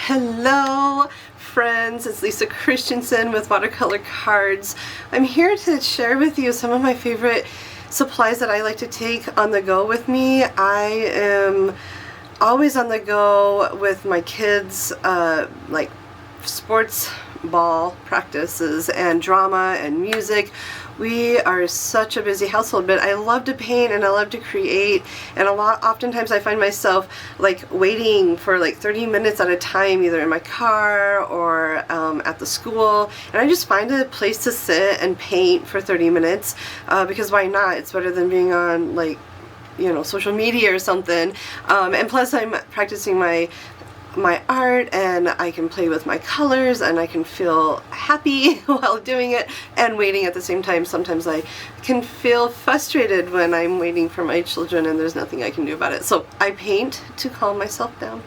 Hello friends, it's Lisa Christensen with Watercolor Cards. I'm here to share with you some of my favorite supplies that I like to take on the go with me. I am always on the go with my kids, like sports ball practices and drama and music. We are such a busy household, but I love to paint and I love to create, and oftentimes I find myself like waiting for like 30 minutes at a time, either in my car or at the school, and I just find a place to sit and paint for 30 minutes because why not? It's better than being on, like, you know, social media or something, and plus I'm practicing my art, and I can play with my colors, and I can feel happy while doing it and waiting at the same time. Sometimes I can feel frustrated when I'm waiting for my children and there's nothing I can do about it. So I paint to calm myself down.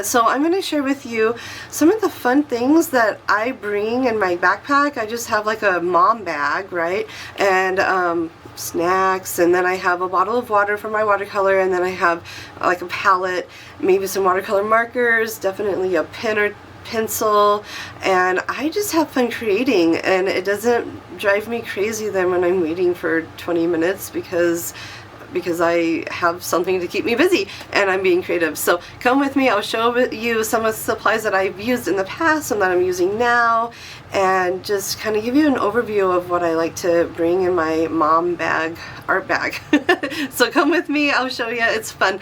So I'm going to share with you some of the fun things that I bring in my backpack. I just have like a mom bag, right? And snacks, and then I have a bottle of water for my watercolor, and then I have like a palette, maybe some watercolor markers, definitely a pen or pencil, and I just have fun creating, and it doesn't drive me crazy then when I'm waiting for 20 minutes because I have something to keep me busy and I'm being creative. So come with me, I'll show you some of the supplies that I've used in the past and that I'm using now, and just kind of give you an overview of what I like to bring in my mom bag, art bag. So come with me, I'll show you, it's fun.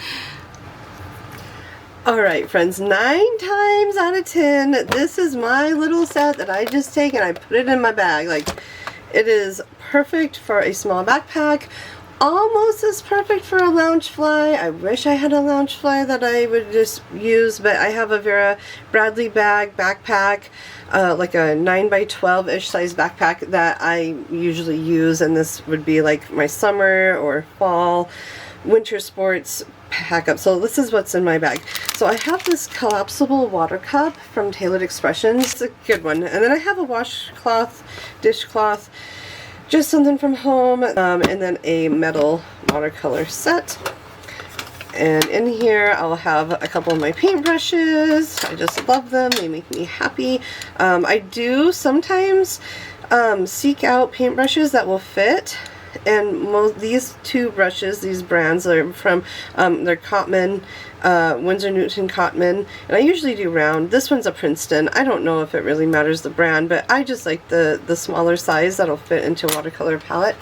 Alright friends, 9 times out of 10, this is my little set that I just take and I put it in my bag. Like, it is perfect for a small backpack. Almost as perfect for a Loungefly. I wish I had a Loungefly that I would just use, but I have a Vera Bradley backpack, like a 9x12-ish size backpack that I usually use, and this would be like my summer or fall, winter sports pack up. So this is what's in my bag. So I have this collapsible water cup from Tailored Expressions. It's a good one. And then I have a washcloth, dishcloth, just something from home, and then a metal watercolor set. And in here I'll have a couple of my paintbrushes. I just love them, they make me happy. I do sometimes seek out paintbrushes that will fit, and these two brushes, these brands, are from, they're Cotman, Winsor Newton Cotman, and I usually do round. This one's a Princeton. I don't know if it really matters the brand, but I just like the smaller size that'll fit into a watercolor palette.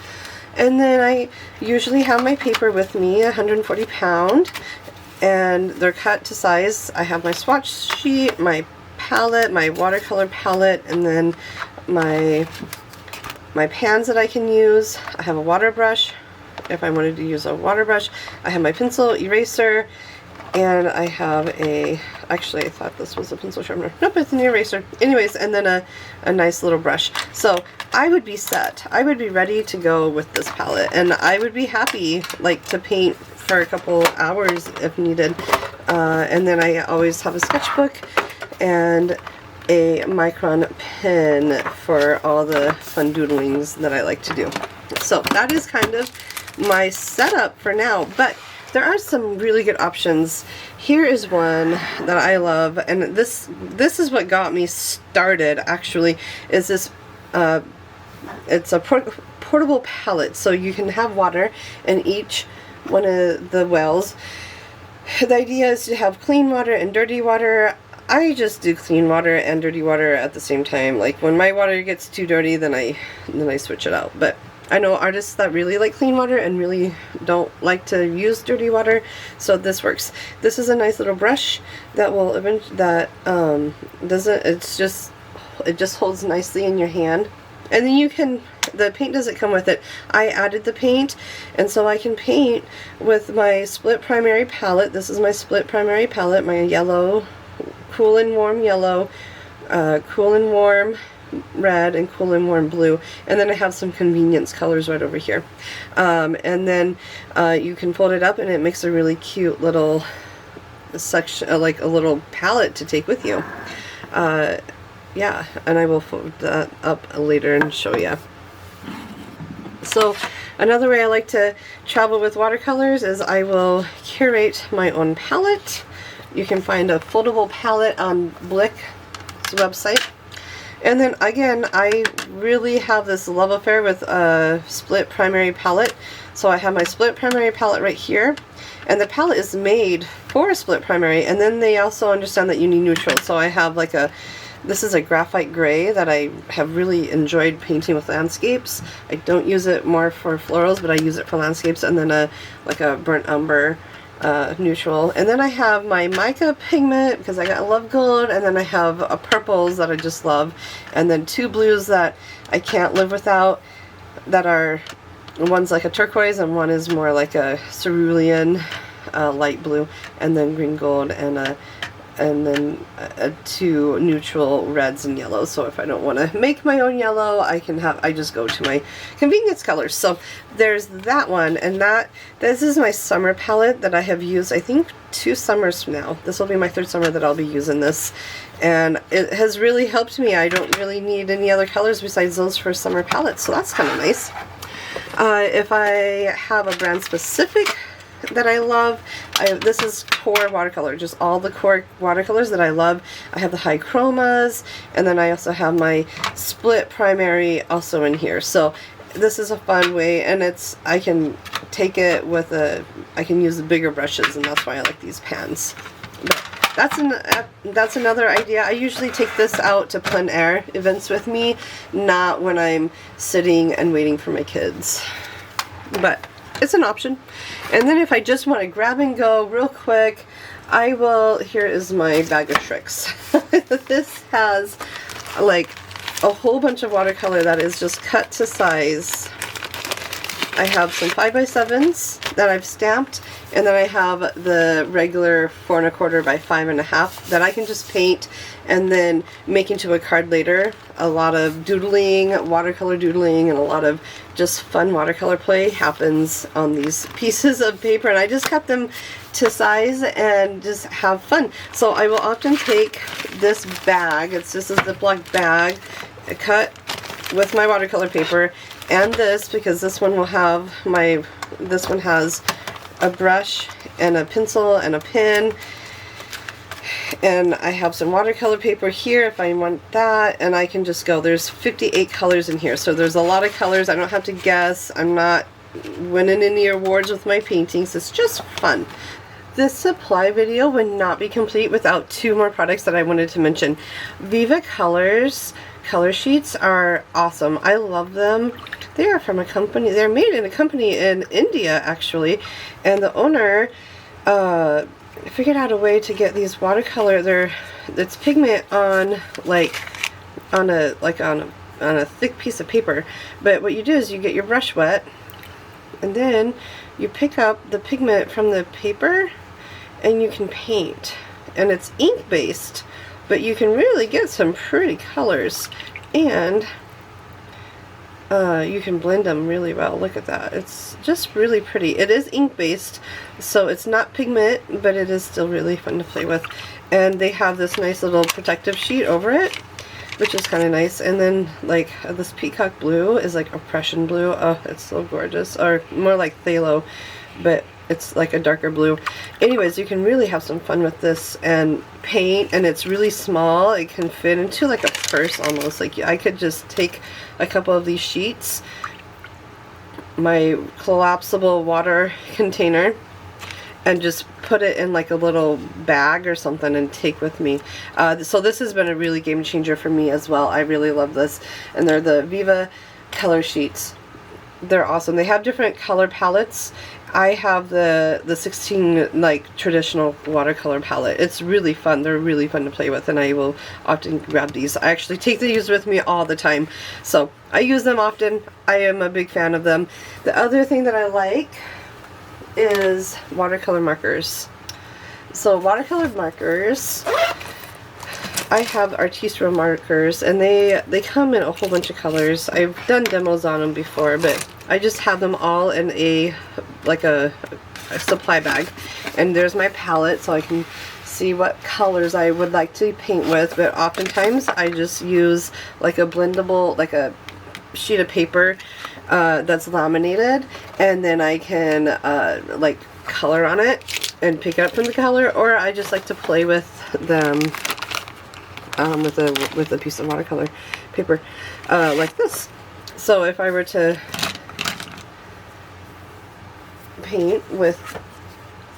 And then I usually have my paper with me, 140 pound, and they're cut to size. I have my swatch sheet, my palette, my watercolor palette, and then my pans that I can use. I have a water brush if I wanted to use a water brush. I have my pencil, eraser, and I have actually I thought this was a pencil sharpener. Nope, it's an eraser. Anyways, and then a nice little brush. So I would be set. I would be ready to go with this palette, and I would be happy like to paint for a couple hours if needed. And then I always have a sketchbook and a Micron pen for all the fun doodlings that I like to do. So that is kind of my setup for now, but there are some really good options. Here is one that I love, and this is what got me started actually, is this it's a portable pallet, so you can have water in each one of the wells. The idea is to have clean water and dirty water. I just do clean water and dirty water at the same time. Like when my water gets too dirty, then I switch it out. But I know artists that really like clean water and really don't like to use dirty water, so this works. This is a nice little brush that will it just holds nicely in your hand. And then the paint doesn't come with it. I added the paint, and so I can paint with my split primary palette. This is my split primary palette, my yellow, cool and warm yellow, cool and warm red, and cool and warm blue, and then I have some convenience colors right over here. And then you can fold it up, and it makes a really cute little section, like a little palette to take with you. Yeah, and I will fold that up later and show you. So another way I like to travel with watercolors is I will curate my own palette. You can find a foldable palette on Blick's website. And then again, I really have this love affair with a split primary palette. So I have my split primary palette right here, and the palette is made for a split primary, and then they also understand that you need neutral. So I have like this is a graphite gray that I have really enjoyed painting with landscapes. I don't use it more for florals, but I use it for landscapes, and then like a burnt umber neutral. And then I have my mica pigment because I love gold, and then I have purples that I just love, and then two blues that I can't live without, that are, one's like a turquoise and one is more like a cerulean light blue, and then green gold, and then two neutral reds and yellows. So if I don't want to make my own yellow, I just go to my convenience colors. So there's that one, and this is my summer palette that I have used, I think, 2 summers from now. This will be my 3rd summer that I'll be using this, and it has really helped me. I don't really need any other colors besides those for summer palettes, so that's kind of nice. If I have a brand specific that I love, this is core watercolor, just all the core watercolors that I love. I have the high chromas, and then I also have my split primary also in here. So this is a fun way, and I can take it with I can use the bigger brushes, and that's why I like these pans. But that's another idea. I usually take this out to plein air events with me, not when I'm sitting and waiting for my kids. But it's an option. And then if I just want to grab and go real quick, here is my bag of tricks. This has like a whole bunch of watercolor that is just cut to size. I have some 5x7s that I've stamped, and then I have the regular 4 1/4 by 5 1/2 that I can just paint and then make into a card later. A lot of doodling, watercolor doodling, and a lot of just fun watercolor play happens on these pieces of paper, and I just cut them to size and just have fun. So I will often take this bag, it's just a Ziploc bag, cut with my watercolor paper, and this, because this one has a brush and a pencil and a pen, and I have some watercolor paper here if I want that, and I can just go. There's 58 colors in here, so there's a lot of colors. I don't have to guess. I'm not winning any awards with my paintings. It's just fun. This supply video would not be complete without 2 more products that I wanted to mention. Viva Colors color sheets are awesome. I love them. They are from a company, they're made in a company in India actually, and the owner figured out a way to get these watercolor, it's pigment on a thick piece of paper, but what you do is you get your brush wet, and then you pick up the pigment from the paper and you can paint, and it's ink based, but you can really get some pretty colors, and you can blend them really well. Look at that. It's just really pretty. It is ink based, so it's not pigment, but it is still really fun to play with. And they have this nice little protective sheet over it, which is kind of nice. And then like this peacock blue is like a Prussian blue. Oh, it's so gorgeous. Or more like phthalo, but it's like a darker blue. Anyways, you can really have some fun with this and paint, and it's really small. It can fit into like a purse almost. Like I could just take a couple of these sheets, my collapsible water container, and just put it in like a little bag or something and take with me. So this has been a really game changer for me as well. I really love this. And they're the Viva color sheets. They're awesome. They have different color palettes. I have the 16 like traditional watercolor palette. It's really fun. They're really fun to play with, and I will often grab these. I actually take these with me all the time, so I use them often. I am a big fan of them. The other thing that I like is watercolor markers. So watercolor markers, I have Artistro markers, and they come in a whole bunch of colors. I've done demos on them before, but I just have them all in a supply bag. And there's my palette, so I can see what colors I would like to paint with. But oftentimes I just use like a blendable, like a sheet of paper that's laminated, and then I can like color on it. and pick up from the color, or I just like to play with them with a piece of watercolor paper like this. So if I were to paint with,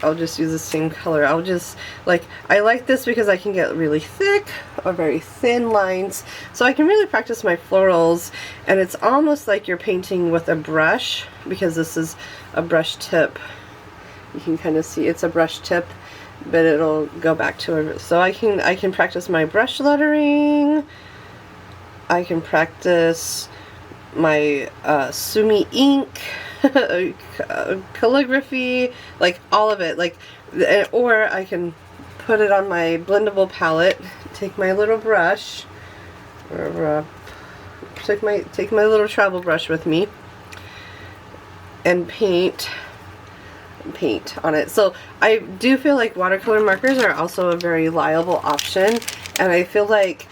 I'll just use the same color. I'll just, like, I like this because I can get really thick or very thin lines, so I can really practice my florals, and it's almost like you're painting with a brush, because this is a brush tip. You can kind of see it's a brush tip, but it'll go back to it. So I can practice my brush lettering. I can practice my Sumi ink, calligraphy, like all of it. Like, or I can put it on my blendable palette. Take my little brush, or take my little travel brush with me, and paint on it. So I do feel like watercolor markers are also a very reliable option, and I feel like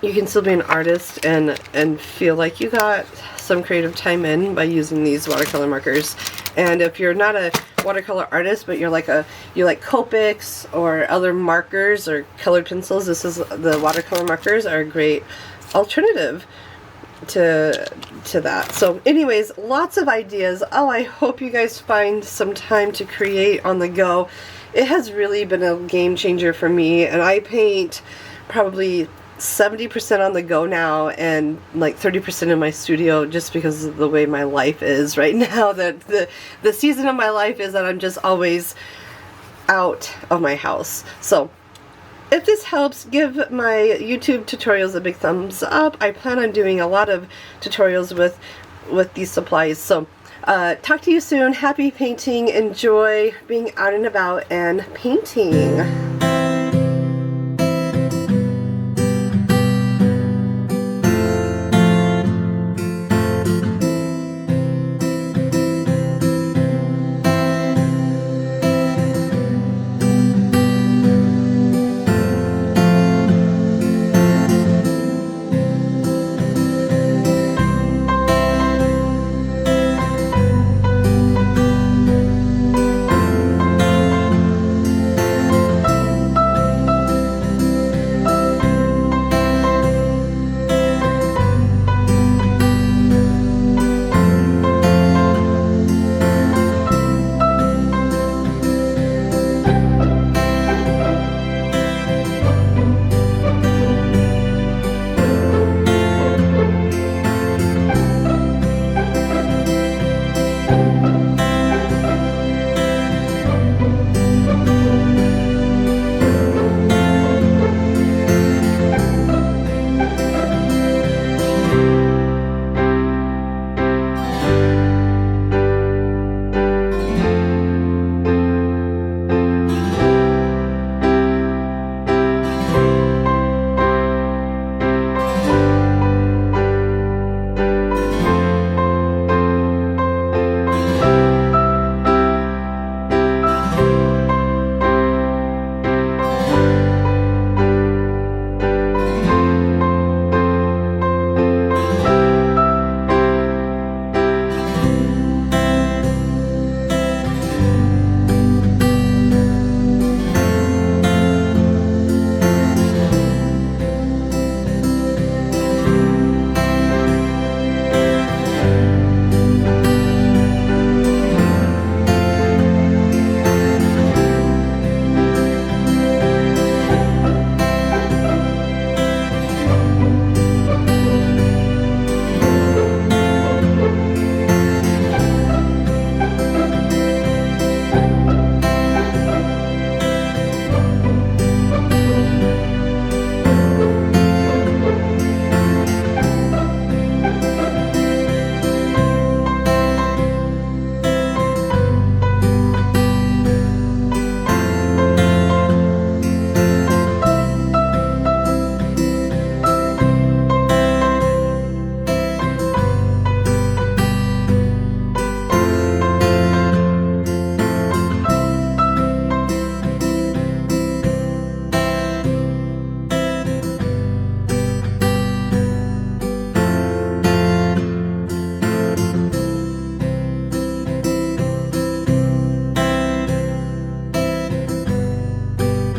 you can still be an artist and feel like you got some creative time in by using these watercolor markers. And if you're not a watercolor artist, but you like Copics or other markers or colored pencils, the watercolor markers are a great alternative to that. So anyways, lots of ideas. Oh, I hope you guys find some time to create on the go. It has really been a game changer for me, and I paint probably 70% on the go now, and like 30% in my studio, just because of the way my life is right now. That the season of my life is that I'm just always out of my house. So if this helps, give my YouTube tutorials a big thumbs up. I plan on doing a lot of tutorials with these supplies. So talk to you soon. Happy painting. Enjoy being out and about and painting.